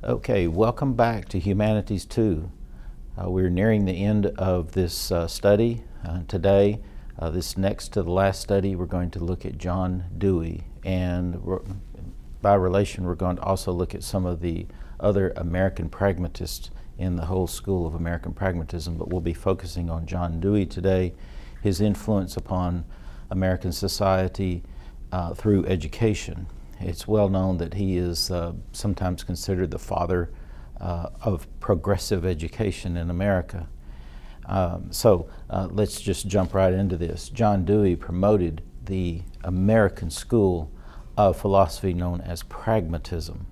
Okay, welcome back to Humanities 2. We're nearing the end of this study today. This next to the last study, we're going to look at John Dewey, and by relation, we're going to also look at some of the other American pragmatists in the whole school of American pragmatism, but we'll be focusing on John Dewey today, his influence upon American society through education. It's well known that he is sometimes considered the father of progressive education in America. So let's just jump right into this. John Dewey promoted the American school of philosophy known as pragmatism.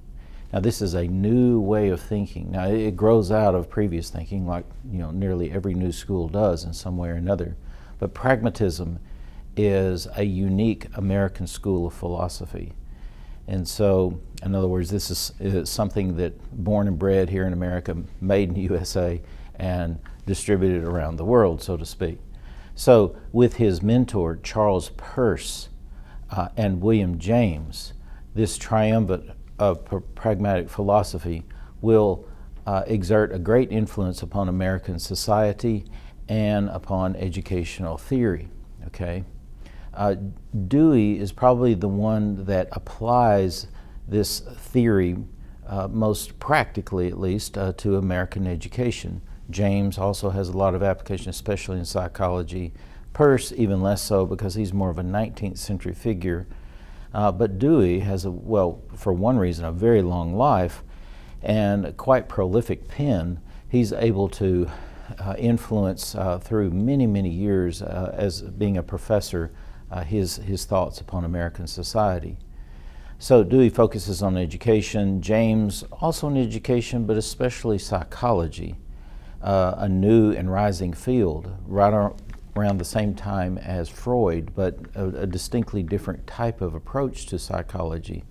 Now, this is a new way of thinking. Now, it grows out of previous thinking, like nearly every new school does in some way or another. But pragmatism is a unique American school of philosophy. And so, in other words, this is something that born and bred here in America, made in the USA, and distributed around the world, so to speak. So, with his mentor, Charles Peirce and William James, this triumvirate of pragmatic philosophy will exert a great influence upon American society and upon educational theory. Okay? Dewey is probably the one that applies this theory most practically, at least, to American education. James also has a lot of application, especially in psychology. Peirce even less so, because he's more of a 19th century figure. But Dewey has, for one reason, a very long life and a quite prolific pen. He's able to influence through many, many years as being a professor his thoughts upon American society. So Dewey focuses on education, James also on education, but especially psychology, a new and rising field right around the same time as Freud, but a distinctly different type of approach to psychology.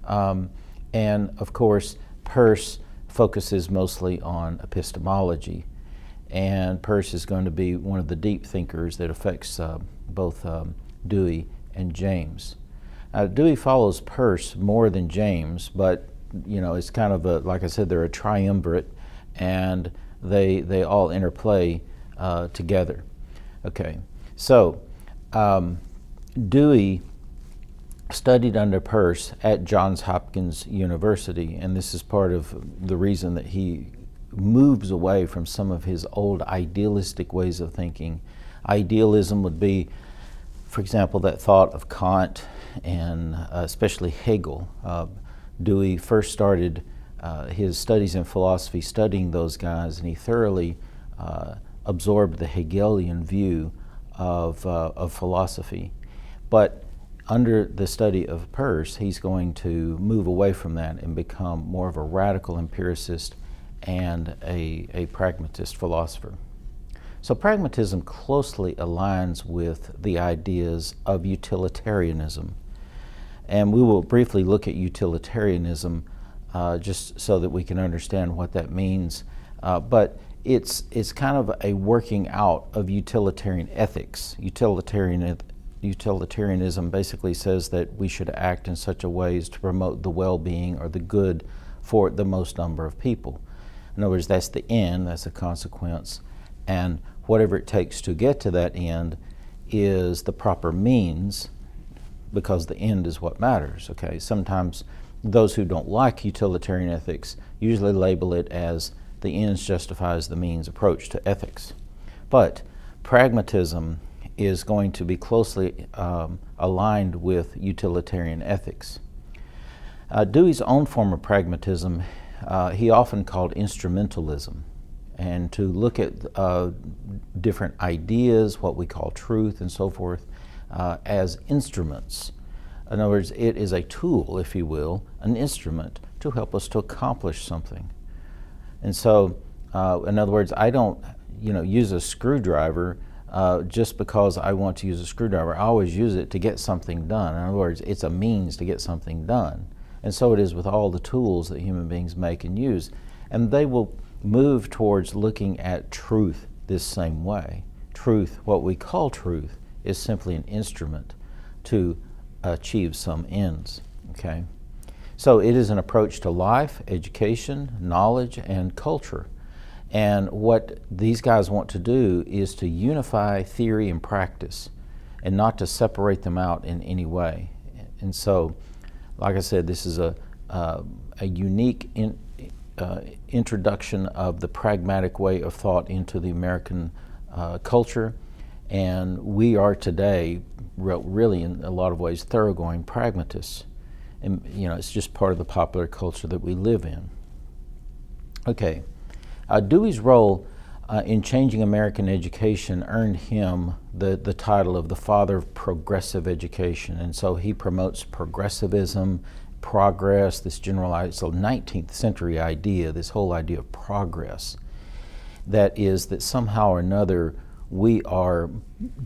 And of course, Peirce focuses mostly on epistemology, and Peirce is going to be one of the deep thinkers that affects both Dewey and James. Dewey follows Peirce more than James, but it's kind of like I said, they're a triumvirate, and they all interplay together. Okay, so Dewey studied under Peirce at Johns Hopkins University, and this is part of the reason that he moves away from some of his old idealistic ways of thinking. Idealism would be, for example, that thought of Kant and especially Hegel. Dewey first started his studies in philosophy studying those guys, and he thoroughly absorbed the Hegelian view of philosophy. But under the study of Peirce, he's going to move away from that and become more of a radical empiricist and a pragmatist philosopher. So pragmatism closely aligns with the ideas of utilitarianism. And we will briefly look at utilitarianism just so that we can understand what that means. But it's kind of a working out of utilitarian ethics. Utilitarianism basically says that we should act in such a way as to promote the well-being or the good for the most number of people. In other words, that's the end, that's the consequence, and whatever it takes to get to that end is the proper means, because the end is what matters. Okay, sometimes those who don't like utilitarian ethics usually label it as the ends justifies the means approach to ethics. But pragmatism is going to be closely aligned with utilitarian ethics. Dewey's own form of pragmatism he often called instrumentalism, and to look at different ideas, what we call truth and so forth, as instruments. In other words, it is a tool, if you will, an instrument to help us to accomplish something. And so, in other words, I don't use a screwdriver just because I want to use a screwdriver. I always use it to get something done. In other words, it's a means to get something done. And so it is with all the tools that human beings make and use. And they will move towards looking at truth this same way. Truth, what we call truth, is simply an instrument to achieve some ends. Okay? So it is an approach to life, education, knowledge, and culture. And what these guys want to do is to unify theory and practice and not to separate them out in any way. And so, like I said, this is a unique introduction of the pragmatic way of thought into the American culture. And we are today really, in a lot of ways, thoroughgoing pragmatists. And it's just part of the popular culture that we live in. Okay, Dewey's role in changing American education earned him the title of the father of progressive education. And so he promotes progressivism, progress, this generalized, so 19th century idea, this whole idea of progress, that is that somehow or another we are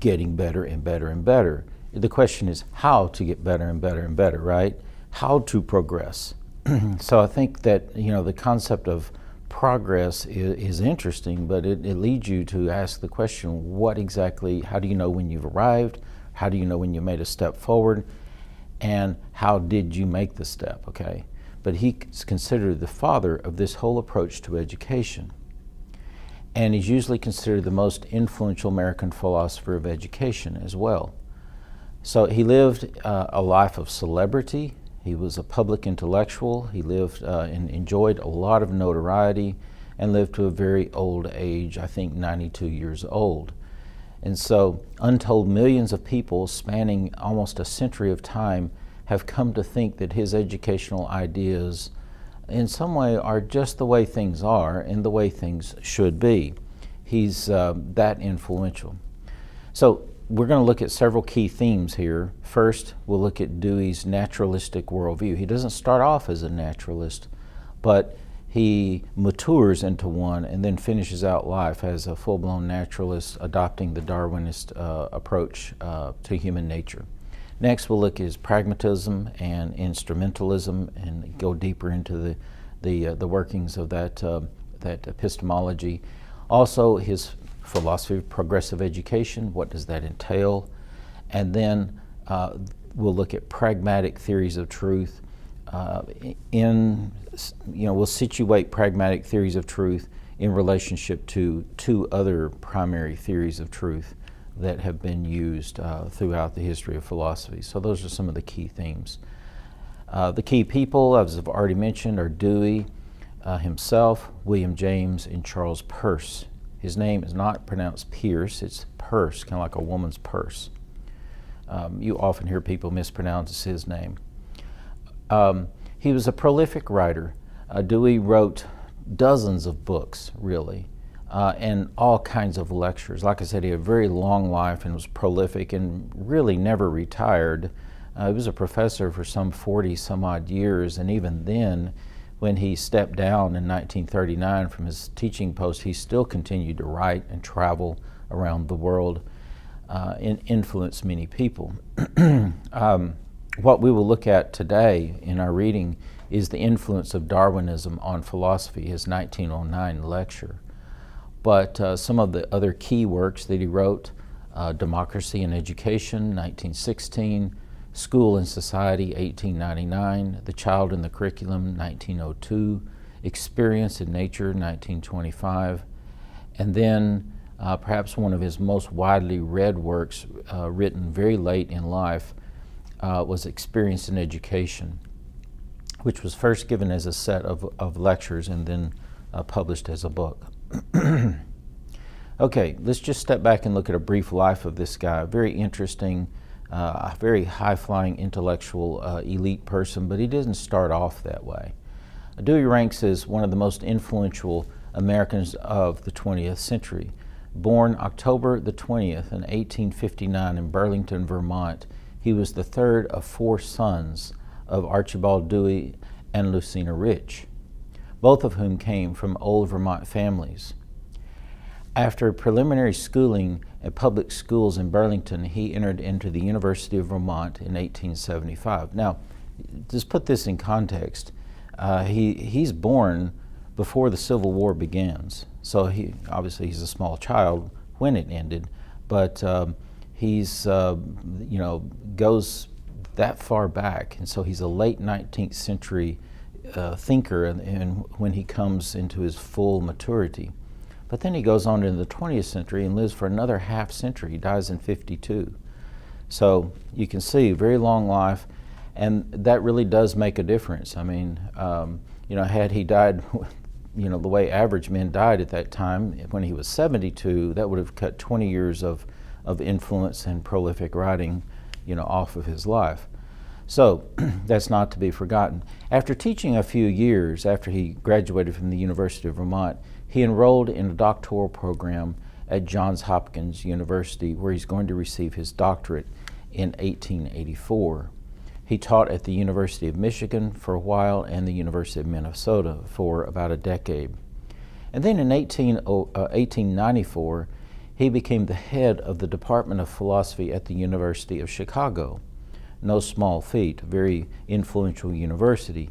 getting better and better and better. The question is how to get better and better and better, right? How to progress. So I think that the concept of progress is interesting, but it leads you to ask the question, what exactly, how do you know when you've arrived? How do you know when you made a step forward? And how did you make the step, okay? But he's considered the father of this whole approach to education. And he's usually considered the most influential American philosopher of education as well. So he lived a life of celebrity. He was a public intellectual. He lived and enjoyed a lot of notoriety and lived to a very old age, I think 92 years old. And so untold millions of people spanning almost a century of time have come to think that his educational ideas in some way are just the way things are and the way things should be. He's that influential. So we're going to look at several key themes here. First, we'll look at Dewey's naturalistic worldview. He doesn't start off as a naturalist, but he matures into one and then finishes out life as a full-blown naturalist, adopting the Darwinist approach to human nature. Next, we'll look at his pragmatism and instrumentalism and go deeper into the workings of that epistemology. Also, his philosophy of progressive education, what does that entail? And then we'll look at pragmatic theories of truth. We'll situate pragmatic theories of truth in relationship to two other primary theories of truth that have been used throughout the history of philosophy. So those are some of the key themes. The key people, as I've already mentioned, are Dewey himself, William James, and Charles Peirce. His name is not pronounced Pierce, it's Peirce, kind of like a woman's purse. You often hear people mispronounce his name. He was a prolific writer. Dewey wrote dozens of books, really, and all kinds of lectures. Like I said, he had a very long life and was prolific and really never retired. He was a professor for some 40 some odd years, and even then, when he stepped down in 1939 from his teaching post, he still continued to write and travel around the world and influence many people. What we will look at today in our reading is the influence of Darwinism on philosophy, his 1909 lecture. But some of the other key works that he wrote, Democracy and Education, 1916, School and Society, 1899, The Child in the Curriculum, 1902, Experience in Nature, 1925, and then perhaps one of his most widely read works, written very late in life, was Experience in Education, which was first given as a set of lectures and then published as a book. Okay, let's just step back and look at a brief life of this guy. Very interesting, a very high-flying intellectual elite person, but he didn't start off that way. Dewey ranks as one of the most influential Americans of the 20th century. Born October the 20th in 1859 in Burlington, Vermont, he was the third of four sons of Archibald Dewey and Lucina Rich, both of whom came from old Vermont families. After preliminary schooling at public schools in Burlington, he entered into the University of Vermont in 1875. Now, just put this in context. He's born before the Civil War begins, so obviously he's a small child when it ended, but he's goes that far back. And so he's a late 19th century thinker and when he comes into his full maturity. But then he goes on into the 20th century and lives for another half century. He dies in 52. So you can see, very long life, and that really does make a difference. I mean, had he died, the way average men died at that time, when he was 72, that would have cut 20 years of influence and prolific writing, off of his life. So that's not to be forgotten. After teaching a few years, after he graduated from the University of Vermont, he enrolled in a doctoral program at Johns Hopkins University, where he's going to receive his doctorate in 1884. He taught at the University of Michigan for a while and the University of Minnesota for about a decade. And then in 1894, he became the head of the Department of Philosophy at the University of Chicago. No small feat, a very influential university.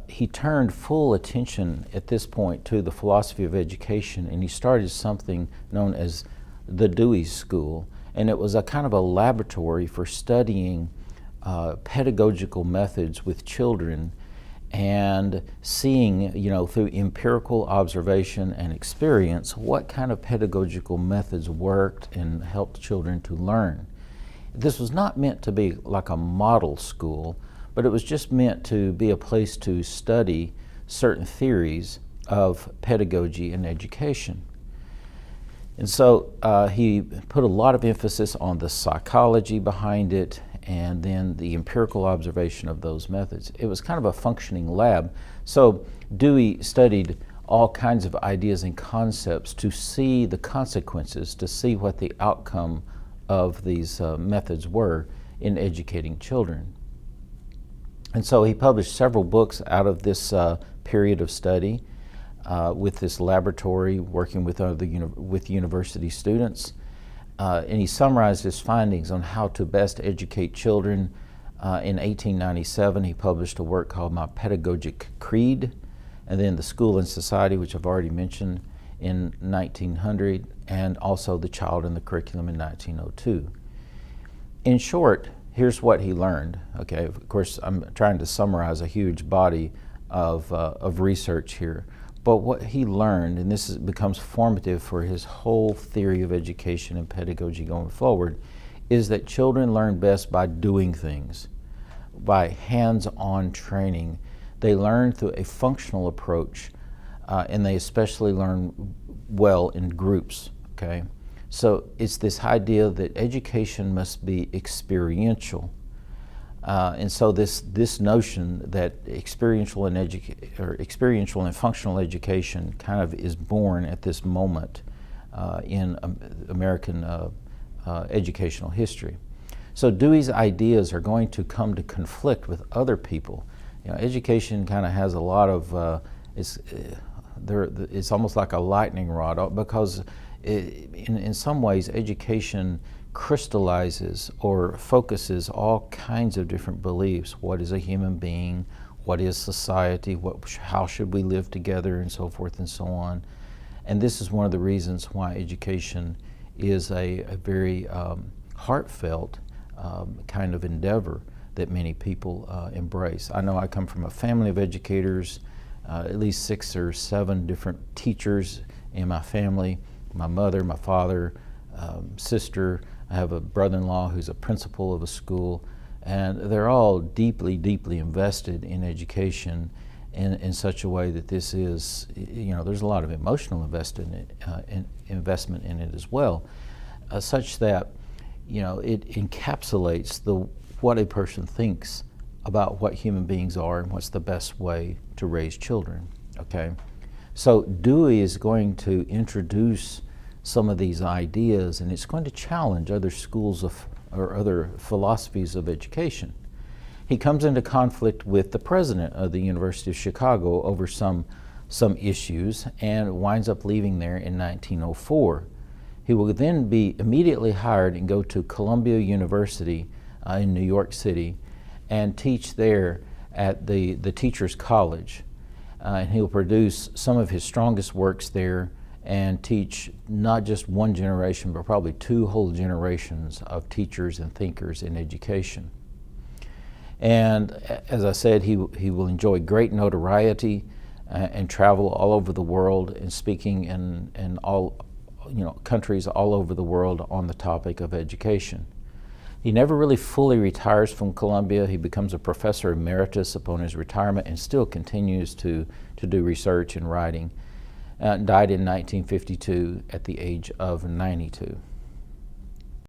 He turned full attention at this point to the philosophy of education, and he started something known as the Dewey School, and it was a kind of a laboratory for studying pedagogical methods with children and seeing, through empirical observation and experience, what kind of pedagogical methods worked and helped children to learn. This was not meant to be like a model school, but it was just meant to be a place to study certain theories of pedagogy and education. And so he put a lot of emphasis on the psychology behind it and then the empirical observation of those methods. It was kind of a functioning lab. So Dewey studied all kinds of ideas and concepts to see the consequences, to see what the outcome of these methods were in educating children. And so he published several books out of this period of study with this laboratory, working with university students. And he summarized his findings on how to best educate children. In 1897, he published a work called My Pedagogic Creed, and then The School and Society, which I've already mentioned, in 1900, and also The Child and the Curriculum in 1902. In short, here's what he learned. Okay, of course, I'm trying to summarize a huge body of research here. But what he learned, and this becomes formative for his whole theory of education and pedagogy going forward, is that children learn best by doing things, by hands-on training. They learn through a functional approach, and they especially learn well in groups, okay? So it's this idea that education must be experiential. And so this notion that experiential and functional education kind of is born at this moment in American educational history. So Dewey's ideas are going to come to conflict with other people. Education kind of has a lot of it's almost like a lightning rod, because in some ways education crystallizes or focuses all kinds of different beliefs. What is a human being? What is society? How should we live together, and so forth and so on. And this is one of the reasons why education is a very heartfelt kind of endeavor that many people embrace. I know I come from a family of educators, at least 6 or 7 different teachers in my family. My mother, my father, sister. I have a brother-in-law who's a principal of a school, and they're all deeply, deeply invested in education in such a way that this is, there's a lot of emotional investment in it as well, such that, it encapsulates what a person thinks about what human beings are and what's the best way to raise children, okay? So Dewey is going to introduce some of these ideas, and it's going to challenge other schools or other philosophies of education. He comes into conflict with the president of the University of Chicago over some issues and winds up leaving there in 1904. He will then be immediately hired and go to Columbia University in New York City and teach there at the Teachers College. And he'll produce some of his strongest works there and teach not just one generation, but probably 2 whole generations of teachers and thinkers in education. And as I said, he will enjoy great notoriety and travel all over the world and speaking in all countries all over the world on the topic of education. He never really fully retires from Columbia. He becomes a professor emeritus upon his retirement and still continues to do research and writing. Died in 1952 at the age of 92.